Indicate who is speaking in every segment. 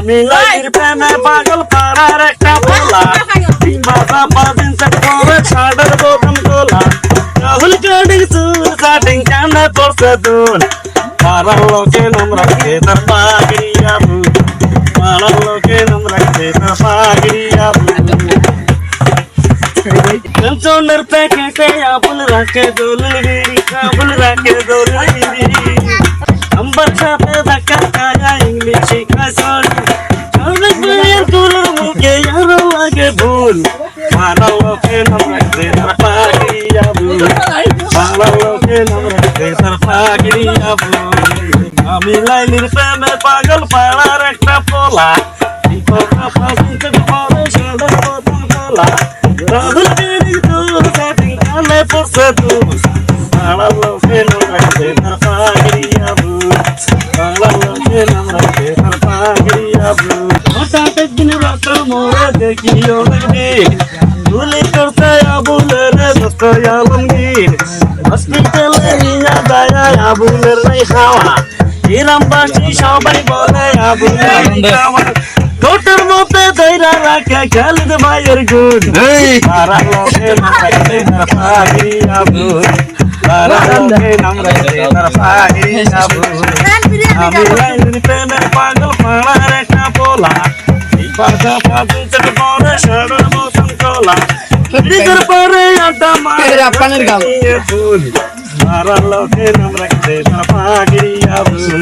Speaker 1: মিলাইর প্রেমে পাগল পাড়ার একটা পোলা বাবা পাদিন সে করে ছাড়ার বোতাম তোলা রাহুল কাটিং চুল কাটিং কানে পড়ছে দুল পাড়ার লোকে নাম রাখে তার পাগড়িয়া বুল পাড়ার লোকে নাম রাখে তার পাগড়িয়া বুল চন্ডর প্যাকেটে আবুল রাখে দোলগিরি আবুল রাখে দোলগিরি अंबर छापे धक्का खाया इंग्लिश का सोल चौड़क बयार कुलर मुके यारो लागे भूल मारा लोके नम रखते तरफा गिरिया भूल मारा लोके नम रखते तरफा गिरिया भूल आमी लाइनिर प्रेमे पागल पाड़ा रखता पोला दीपो का फांसी तक पारे शादर पोता पोला राहुल तेरी दूर सेटिंग काले पुरसे दूर मारा लोके नम रखते तरफा गिरिया भूल हठात एक दिन रात मोरे देखियो लगी भूले करते आबुलेर दोस्त आलमगीर हॉस्पिटल निया दाया आबुलेर नहीं खावा इरामबासी सबाई बोले आबुलेर नहीं खावा कोटर मोते धैरा राखे खालिद भाईर गुण सारा लोके नाम रखते तरफा गिरिया भूल सारा लोके नाम रखते तरफा गिरिया भूल আমি লাইনের প্রেমে পাগল পাড়ার একটা পোলা এই পাশা পাশে চট পরে সারার মতন তোলা নিজের পরে আড্ডা মারে আপনার গাল ফুল সারা লোকে নাম রাখতে তার পাগড়িয়া ভুল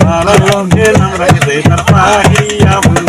Speaker 1: সারা লোকে নাম রাখতে তার পাগড়িয়া ভুল